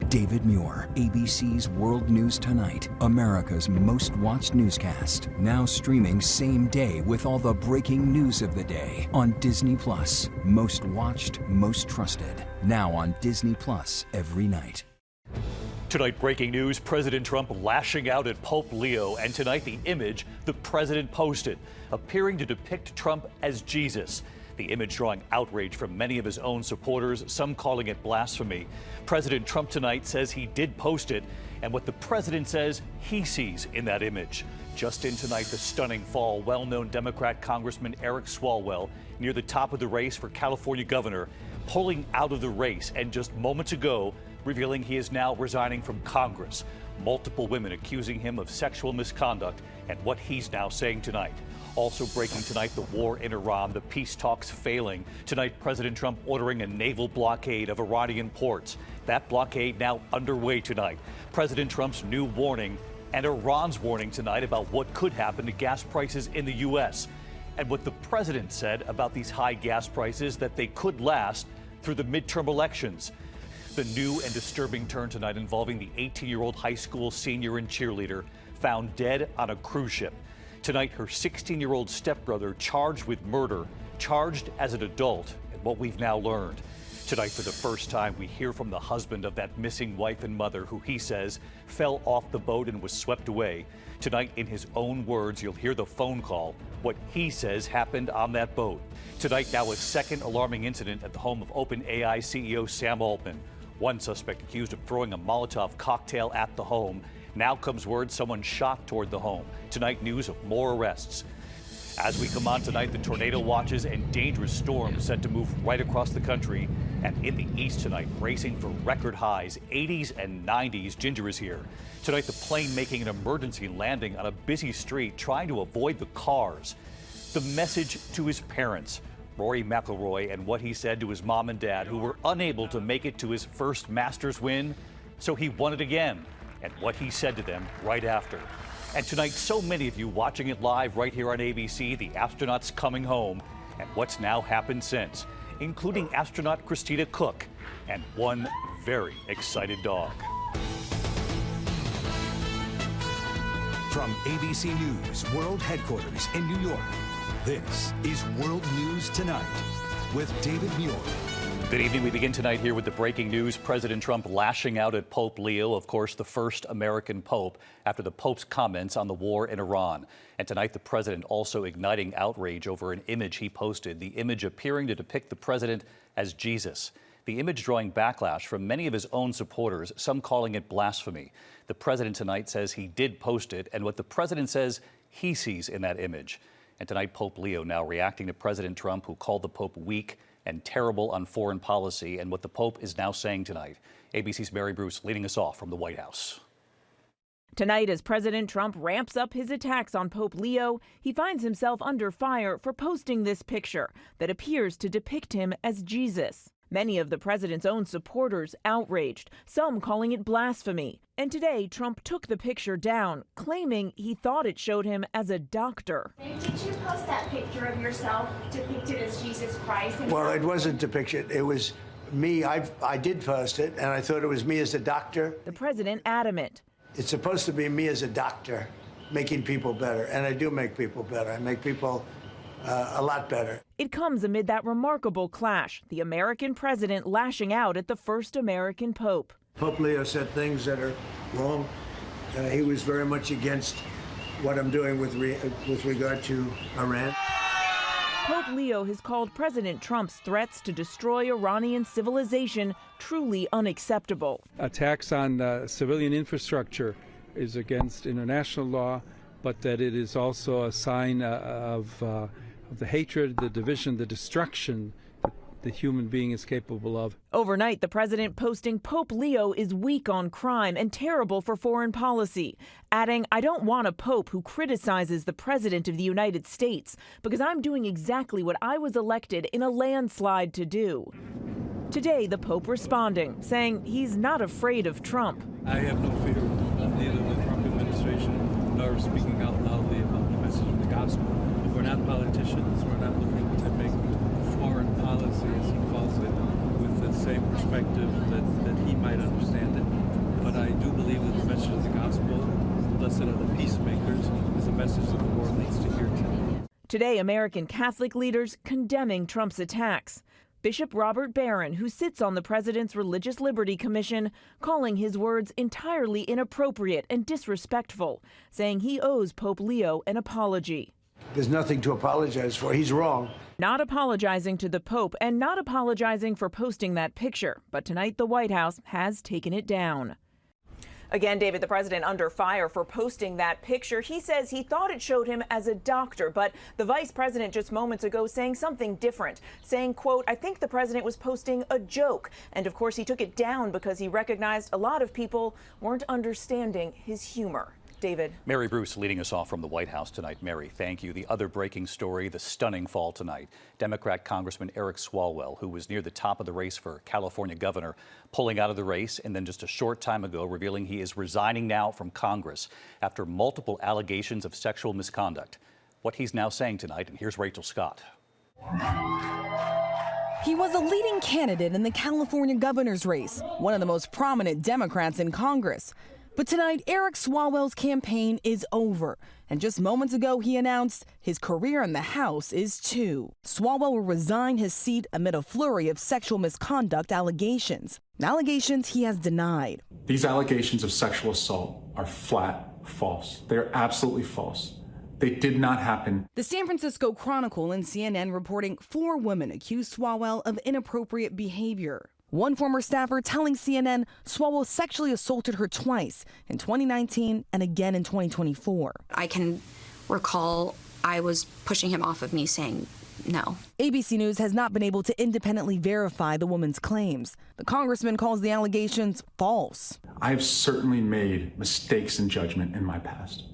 David Muir, ABC's World News Tonight, America's most watched newscast. Now streaming same day with all the breaking news of the day on Disney+. Most watched, most trusted. Now on Disney+ every night. Tonight, breaking news, President Trump lashing out at Pope Leo, and tonight the image the president posted, appearing to depict Trump as Jesus. The image drawing outrage from many of his own supporters, some calling it blasphemy. President Trump tonight says he did post it, and what the president says he sees in that image. Just in tonight, the stunning fall, well-known Democrat Congressman Eric Swalwell, near the top of the race for California governor, pulling out of the race, and just moments ago, revealing he is now resigning from Congress. Multiple women accusing him of sexual misconduct, and what he's now saying tonight. Also breaking tonight, the war in Iran, the peace talks failing. Tonight, President Trump ordering a naval blockade of Iranian ports. That blockade now underway tonight. President Trump's new warning and Iran's warning tonight about what could happen to gas prices in the U.S. And what the president said about these high gas prices, that they could last through the midterm elections. The new and disturbing turn tonight involving the 18-year-old high school senior and cheerleader found dead on a cruise ship. Tonight, her 16-year-old stepbrother charged with murder, charged as an adult, and what we've now learned. Tonight, for the first time, we hear from the husband of that missing wife and mother who he says fell off the boat and was swept away. Tonight, in his own words, you'll hear the phone call, what he says happened on that boat. Tonight, now a second alarming incident at the home of OpenAI CEO Sam Altman. One suspect accused of throwing a Molotov cocktail at the home. Now comes word someone shot toward the home. Tonight, news of more arrests. As we come on tonight, the tornado watches and dangerous storms set to move right across the country. And in the east tonight, bracing for record highs, 80s and 90s. Ginger is here. Tonight, the plane making an emergency landing on a busy street, trying to avoid the cars. The message to his parents, Rory McIlroy, and what he said to his mom and dad, who were unable to make it to his first Masters win, so he won it again, and what he said to them right after. And tonight, so many of you watching it live right here on ABC, the astronauts coming home, and what's now happened since, including astronaut Christina Cook and one very excited dog. From ABC News World Headquarters in New York, this is World News Tonight with David Muir. Good evening. We begin tonight here with the breaking news. President Trump lashing out at Pope Leo, of course, the first American pope, after the Pope's comments on the war in Iran. And tonight, the president also igniting outrage over an image he posted, the image appearing to depict the president as Jesus. The image drawing backlash from many of his own supporters, some calling it blasphemy. The president tonight says he did post it, and what the president says he sees in that image. And tonight, Pope Leo now reacting to President Trump, who called the Pope weak and terrible on foreign policy, and what the Pope is now saying tonight. ABC's Mary Bruce leading us off from the White House. Tonight, as President Trump ramps up his attacks on Pope Leo, he finds himself under fire for posting this picture that appears to depict him as Jesus. Many of the president's own supporters outraged, some calling it blasphemy. And today, Trump took the picture down, claiming he thought it showed him as a doctor. Did you post that picture of yourself depicted as Jesus Christ? Well, it wasn't depicted. It was me. I did post it, and I thought it was me as a doctor. The president adamant. It's supposed to be me as a doctor, making people better. And I do make people better. I make people a lot better. It comes amid that remarkable clash, the American president lashing out at the first American pope. Pope Leo said things that are wrong. He was very much against what I'm doing with regard to Iran. Pope Leo has called President Trump's threats to destroy Iranian civilization truly unacceptable. Attacks on civilian infrastructure is against international law, but that it is also a sign of the hatred, the division, the destruction that the human being is capable of. Overnight, the president posting Pope Leo is weak on crime and terrible for foreign policy, adding, "I don't want a pope who criticizes the president of the United States because I'm doing exactly what I was elected in a landslide to do." Today, the Pope responding, saying he's not afraid of Trump. I have no fear of neither the Trump administration nor speaking out loudly about the message of the gospel. We're not politicians. We're not looking to make foreign policy, as he calls it, with the same perspective that he might understand it. blessed are the peacemakers is a message that the world needs to hear today. Today, American Catholic leaders condemning Trump's attacks. Bishop Robert Barron, who sits on the president's Religious Liberty Commission, calling his words entirely inappropriate and disrespectful, saying he owes Pope Leo an apology. There's nothing to apologize for. He's wrong. Not apologizing to the Pope and not apologizing for posting that picture. But tonight, the White House has taken it down. Again, David, the president under fire for posting that picture. He says he thought it showed him as a doctor, but the vice president just moments ago saying something different, saying, quote, I think the president was posting a joke. And of course, he took it down because he recognized a lot of people weren't understanding his humor. David. Mary Bruce leading us off from the White House tonight. Mary, thank you. The other breaking story, the stunning fall tonight. Democrat Congressman Eric Swalwell, who was near the top of the race for California governor, pulling out of the race, and then just a short time ago revealing he is resigning now from Congress after multiple allegations of sexual misconduct. What he's now saying tonight, and here's Rachel Scott. He was a leading candidate in the California governor's race, one of the most prominent Democrats in Congress. But tonight, Eric Swalwell's campaign is over. And just moments ago, he announced his career in the House is too. Swalwell will resign his seat amid a flurry of sexual misconduct allegations. Allegations he has denied. These allegations of sexual assault are flat false. They're absolutely false. They did not happen. The San Francisco Chronicle and CNN reporting 4 women accused Swalwell of inappropriate behavior. One former staffer telling CNN Swalwell sexually assaulted her twice in 2019 and again in 2024. I can recall I was pushing him off of me saying no. ABC News has not been able to independently verify the woman's claims. The congressman calls the allegations false. I have certainly made mistakes in judgment in my past,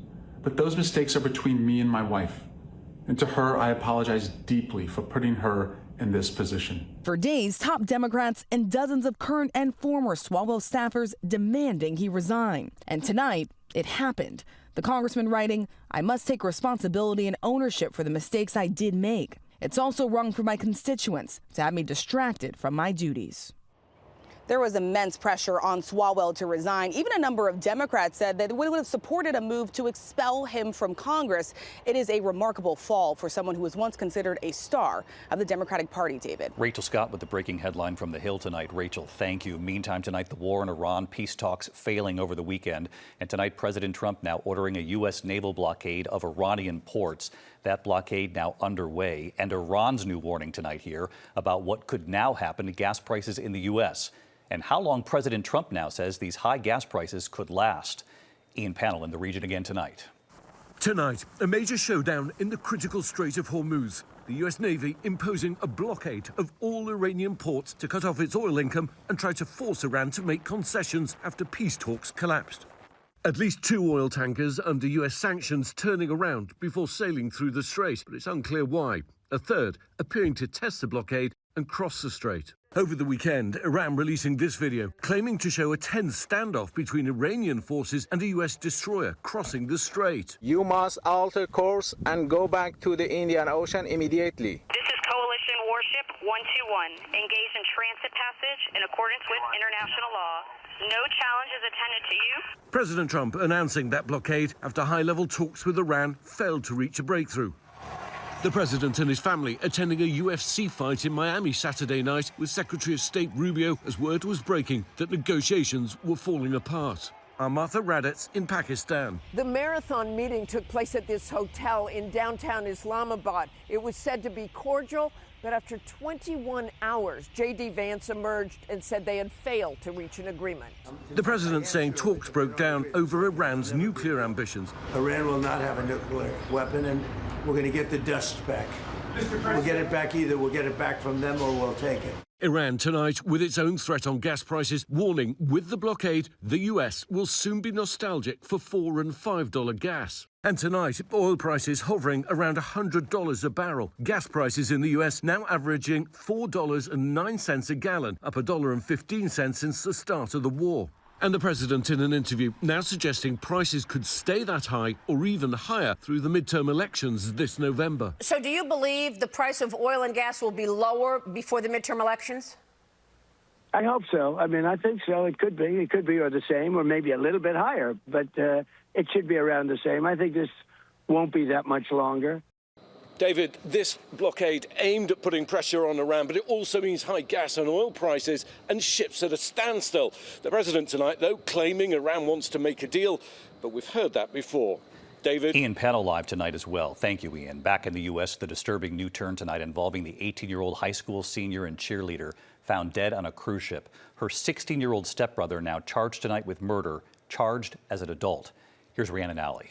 but those mistakes are between me and my wife. And to her, I apologize deeply for putting her in this position. For days, top Democrats and dozens of current and former Swalwell staffers demanding he resign. And tonight, it happened. The congressman writing, I must take responsibility and ownership for the mistakes I did make. It's also wrong for my constituents to have me distracted from my duties. There was immense pressure on Swalwell to resign. Even a number of Democrats said that they would have supported a move to expel him from Congress. It is a remarkable fall for someone who was once considered a star of the Democratic Party, David. Rachel Scott with the breaking headline from the Hill tonight. Rachel, thank you. Meantime, tonight, the war in Iran, peace talks failing over the weekend. And tonight, President Trump now ordering a U.S. naval blockade of Iranian ports. That blockade now underway. And Iran's new warning tonight here about what could now happen to gas prices in the U.S. and how long President Trump now says these high gas prices could last. Ian Pannell in the region again tonight. Tonight, a major showdown in the critical Strait of Hormuz. The U.S. Navy imposing a blockade of all Iranian ports to cut off its oil income and try to force Iran to make concessions after peace talks collapsed. At least 2 oil tankers under U.S. sanctions turning around before sailing through the strait, but it's unclear why. A third appearing to test the blockade and cross the strait. Over the weekend, Iran releasing this video, claiming to show a tense standoff between Iranian forces and a U.S. destroyer crossing the strait. You must alter course and go back to the Indian Ocean immediately. This is Coalition Warship 121, engaged in transit passage in accordance with international law. No challenge is attended to you. President Trump announcing that blockade after high-level talks with Iran failed to reach a breakthrough. The president and his family attending a UFC fight in Miami Saturday night with Secretary of State Rubio as word was breaking that negotiations were falling apart. Martha Raddatz in Pakistan. The marathon meeting took place at this hotel in downtown Islamabad. It was said to be cordial, but after 21 hours, J.D. Vance emerged and said they had failed to reach an agreement. The president saying talks broke down over Iran's nuclear ambitions. Iran will not have a nuclear weapon, and we're going to get the dust back. We'll get it back either. We'll get it back from them or we'll take it. Iran tonight with its own threat on gas prices, warning with the blockade, the U.S. will soon be nostalgic for $4 and $5 gas. And tonight, oil prices hovering around $100 a barrel. Gas prices in the U.S. now averaging $4.09 a gallon, up $1.15 since the start of the war. And the president in an interview now suggesting prices could stay that high or even higher through the midterm elections this November. So do you believe the price of oil and gas will be lower before the midterm elections? I hope so. I mean, I think so. It could be. It could be or the same or maybe a little bit higher, but it should be around the same. I think this won't be that much longer. David, this blockade aimed at putting pressure on Iran, but it also means high gas and oil prices and ships at a standstill. The president tonight, though, claiming Iran wants to make a deal, but we've heard that before. David. Ian Panel live tonight as well. Thank you, Ian. Back in the U.S., the disturbing new turn tonight involving the 18-year-old high school senior and cheerleader found dead on a cruise ship. Her 16-year-old stepbrother now charged tonight with murder, charged as an adult. Here's Rhiannon Alley.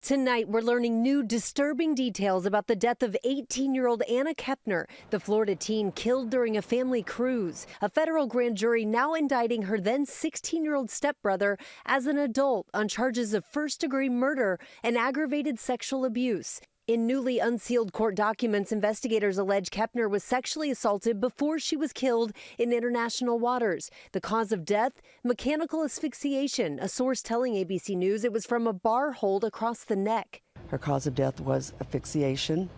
Tonight, we're learning new disturbing details about the death of 18-year-old Anna Kepner, the Florida teen killed during a family cruise. A federal grand jury now indicting her then 16-year-old stepbrother as an adult on charges of first-degree murder and aggravated sexual abuse. In newly unsealed court documents, investigators allege Kepner was sexually assaulted before she was killed in international waters. The cause of death? Mechanical asphyxiation, a source telling ABC News it was from a bar hold across the neck. Her cause of death was asphyxiation.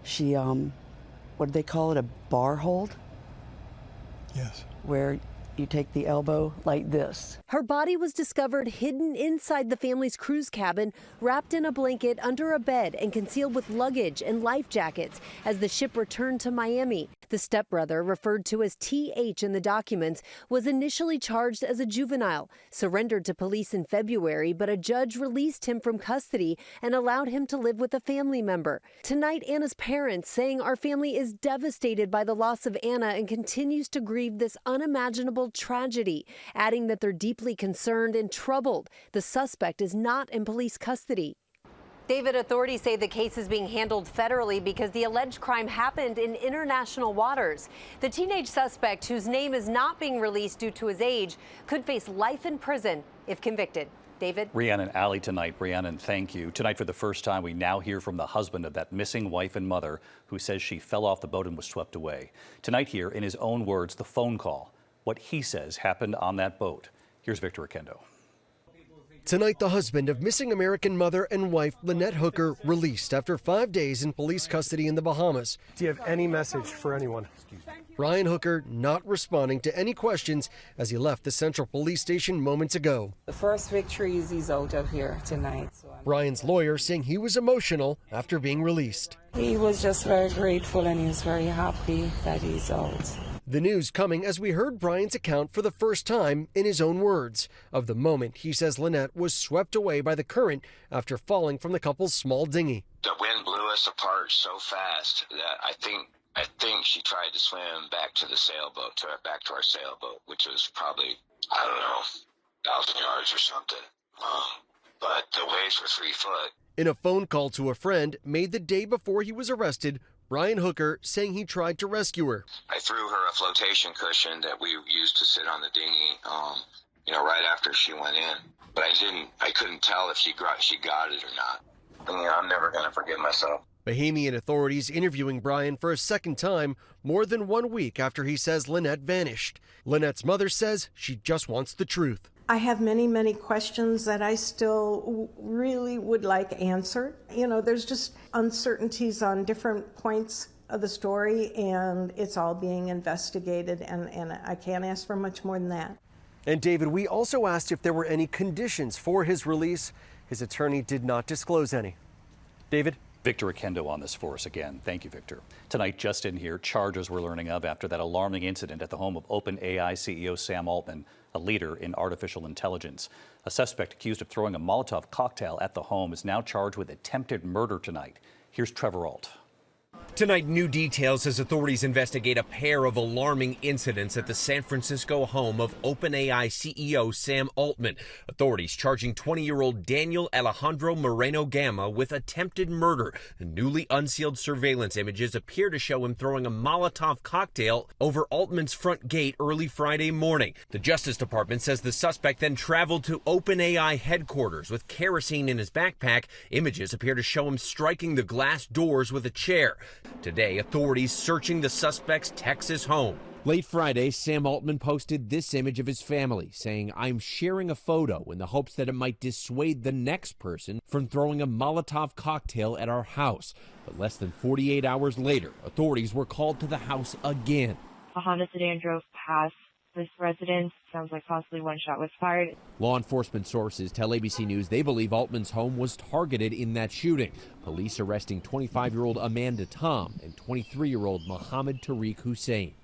She, what do they call it, a bar hold? Yes. Where you take the elbow like this. Her body was discovered hidden inside the family's cruise cabin, wrapped in a blanket under a bed and concealed with luggage and life jackets as the ship returned to Miami. The stepbrother, referred to as TH in the documents, was initially charged as a juvenile, surrendered to police in February, but a judge released him from custody and allowed him to live with a family member. Tonight, Anna's parents saying our family is devastated by the loss of Anna and continues to grieve this unimaginable tragedy, adding that they're deeply concerned and troubled. The suspect is not in police custody. David, authorities say the case is being handled federally because the alleged crime happened in international waters. The teenage suspect, whose name is not being released due to his age, could face life in prison if convicted. David? Rhiannon Alley tonight. Rhiannon, thank you. Tonight, for the first time, we now hear from the husband of that missing wife and mother who says she fell off the boat and was swept away. Tonight here, in his own words, the phone call. What he says happened on that boat. Here's Victor Oquendo. Tonight, the husband of missing American mother and wife Lynette Hooker released after 5 days in police custody in the Bahamas. Do you have any message for anyone? Ryan Hooker not responding to any questions as he left the Central Police Station moments ago. The first victory is he's out of here tonight. Ryan's lawyer saying he was emotional after being released. He was just very grateful and he was very happy that he's out. The news coming as we heard Brian's account for the first time in his own words of the moment he says Lynette was swept away by the current after falling from the couple's small dinghy. The wind blew us apart so fast that I think she tried to swim back to the sailboat, back to our sailboat, which was probably, I don't know, 1,000 yards or something. But the waves were 3 foot. In a phone call to a friend made the day before he was arrested, Ryan Hooker saying he tried to rescue her. I threw her a flotation cushion that we used to sit on the dinghy, right after she went in. But I couldn't tell if she got it or not. I'm never going to forgive myself. Bahamian authorities interviewing Brian for a second time more than 1 week after he says Lynette vanished. Lynette's mother says she just wants the truth. I have many, many questions that I still really would like answered. There's just uncertainties on different points of the story, and it's all being investigated, and I can't ask for much more than that. And David, we also asked if there were any conditions for his release. His attorney did not disclose any. David? Victor Oquendo on this for us again. Thank you, Victor. Tonight, just in here, charges we're learning of after that alarming incident at the home of OpenAI CEO Sam Altman, a leader in artificial intelligence. A suspect accused of throwing a Molotov cocktail at the home is now charged with attempted murder tonight. Here's Trevor Ault. Tonight, new details as authorities investigate a pair of alarming incidents at the San Francisco home of OpenAI CEO Sam Altman. Authorities charging 20-year-old Daniel Alejandro Moreno Gama with attempted murder. The newly unsealed surveillance images appear to show him throwing a Molotov cocktail over Altman's front gate early Friday morning. The Justice Department says the suspect then traveled to OpenAI headquarters with kerosene in his backpack. Images appear to show him striking the glass doors with a chair. Today, authorities searching the suspect's Texas home. Late Friday, Sam Altman posted this image of his family, saying, "I'm sharing a photo in the hopes that it might dissuade the next person from throwing a Molotov cocktail at our house." But less than 48 hours later, authorities were called to the house again. Bahama sedan drove past this residence. Sounds like possibly one shot was fired. Law enforcement sources tell ABC News they believe Altman's home was targeted in that shooting. Police arresting 25-year-old Amanda Tom and 23-year-old Mohammed Tariq Hussein.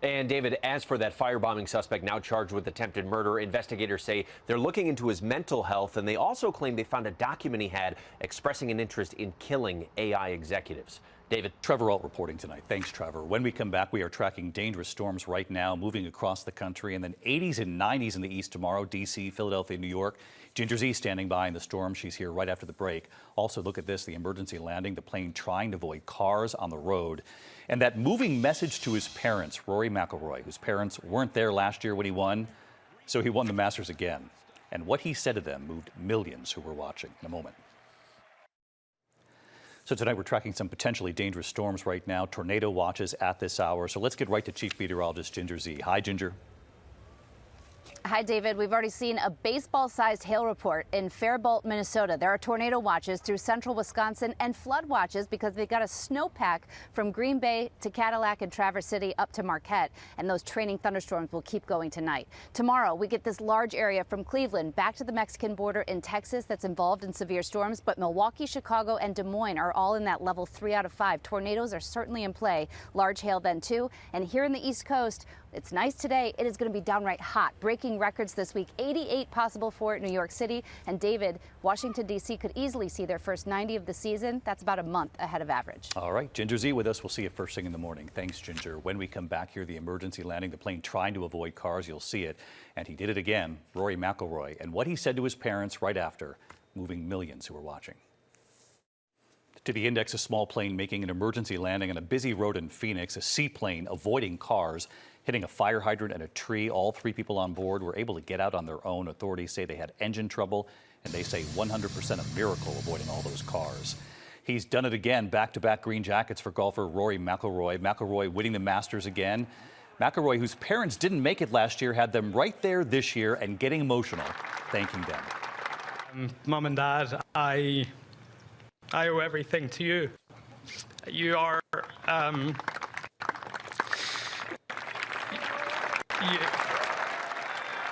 And David, as for that firebombing suspect now charged with attempted murder, investigators say they're looking into his mental health, and they also claim they found a document he had expressing an interest in killing AI executives. David. Trevor Alt reporting tonight. Thanks, Trevor. When we come back, we are tracking dangerous storms right now moving across the country, and then 80s and 90s in the east tomorrow, D.C., Philadelphia, New York. Ginger Z standing by in the storm. She's here right after the break. Also, look at this, the emergency landing, the plane trying to avoid cars on the road. And that moving message to his parents, Rory McIlroy, whose parents weren't there last year when he won, so he won the Masters again. And what he said to them moved millions who were watching. In a moment. So tonight we're tracking some potentially dangerous storms right now. Tornado watches at this hour. So let's get right to Chief Meteorologist Ginger Z. Hi, Ginger. Hi, David. We've already seen a baseball-sized hail report in Faribault, Minnesota. There are tornado watches through central Wisconsin and flood watches because they got a snowpack from Green Bay to Cadillac and Traverse City up to Marquette. And those training thunderstorms will keep going tonight. Tomorrow, we get this large area from Cleveland back to the Mexican border in Texas that's involved in severe storms. But Milwaukee, Chicago, and Des Moines are all in that level 3 out of 5. Tornadoes are certainly in play. Large hail then, too. And here in the East Coast, it's nice today. It is going to be downright hot, breaking records this week. 88 possible for New York City. And David, Washington, D.C. could easily see their first 90 of the season. That's about a month ahead of average. All right. Ginger Z with us. We'll see you first thing in the morning. Thanks, Ginger. When we come back here, the emergency landing, the plane trying to avoid cars. You'll see it. And he did it again, Rory McIlroy. And what he said to his parents right after, moving millions who were watching. To the index, a small plane making an emergency landing on a busy road in Phoenix, a seaplane avoiding cars, hitting a fire hydrant and a tree. All 3 people on board were able to get out on their own. Authorities say they had engine trouble, and they say 100% a miracle avoiding all those cars. He's done it again, back-to-back green jackets for golfer Rory McIlroy. McIlroy winning the Masters again. McIlroy, whose parents didn't make it last year, had them right there this year and getting emotional, thanking them. Mom and Dad, I owe everything to you. You are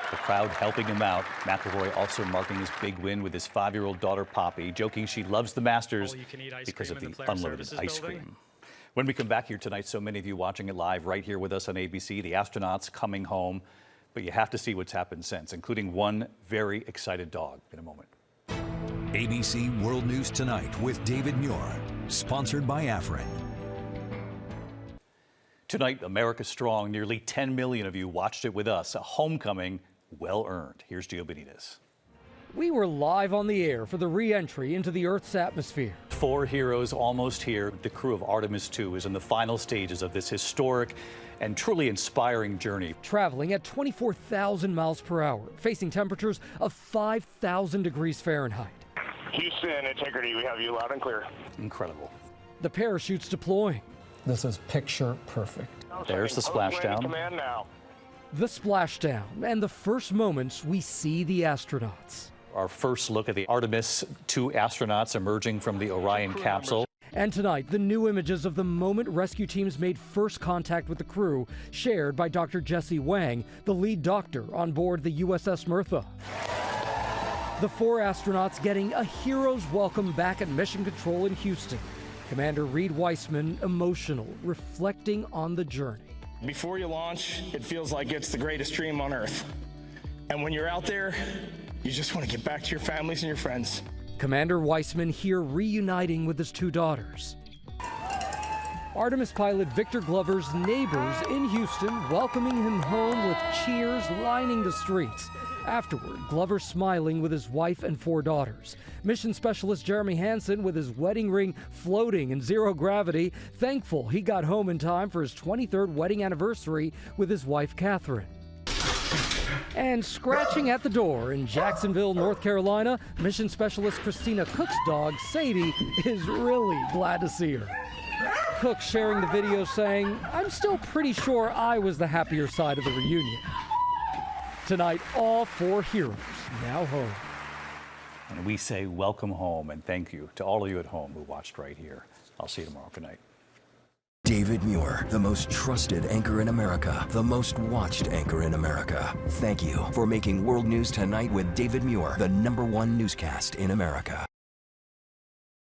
The crowd helping him out. McIlroy also marking his big win with his 5-year-old daughter, Poppy, joking she loves the Masters because of the unlimited ice cream. When we come back here tonight, so many of you watching it live right here with us on ABC, the astronauts coming home. But you have to see what's happened since, including one very excited dog in a moment. ABC World News Tonight with David Muir, sponsored by Afrin. Tonight, America Strong. Nearly 10 million of you watched it with us. A homecoming well earned. Here's Gio Benitez. We were live on the air for the re-entry into the Earth's atmosphere. 4 heroes almost here. The crew of Artemis II is in the final stages of this historic and truly inspiring journey. Traveling at 24,000 miles per hour, facing temperatures of 5,000 degrees Fahrenheit. Houston, Integrity, we have you loud and clear. Incredible. The parachutes deploying. This is picture perfect. There's the splashdown. Command now. The splashdown and the first moments we see the astronauts. Our first look at the Artemis II astronauts emerging from the Orion capsule. And tonight, the new images of the moment rescue teams made first contact with the crew, shared by Dr. Jesse Wang, the lead doctor on board the USS Mirtha. The 4 astronauts getting a hero's welcome back at Mission Control in Houston. Commander Reed Weissman emotional, reflecting on the journey. Before you launch, it feels like it's the greatest dream on Earth. And when you're out there, you just want to get back to your families and your friends. Commander Weissman here reuniting with his 2 daughters. Artemis pilot Victor Glover's neighbors in Houston welcoming him home with cheers lining the streets. Afterward, Glover smiling with his wife and 4 daughters. Mission specialist Jeremy Hansen with his wedding ring floating in zero gravity, thankful he got home in time for his 23rd wedding anniversary with his wife Catherine. And scratching at the door in Jacksonville, North Carolina, mission specialist Christina Cook's dog, Sadie, is really glad to see her. Cook sharing the video saying, "I'm still pretty sure I was the happier side of the reunion." Tonight, all 4 heroes now home. And we say welcome home and thank you to all of you at home who watched right here. I'll see you tomorrow. Good night. David Muir, the most trusted anchor in America, the most watched anchor in America. Thank you for making World News Tonight with David Muir the #1 newscast in America.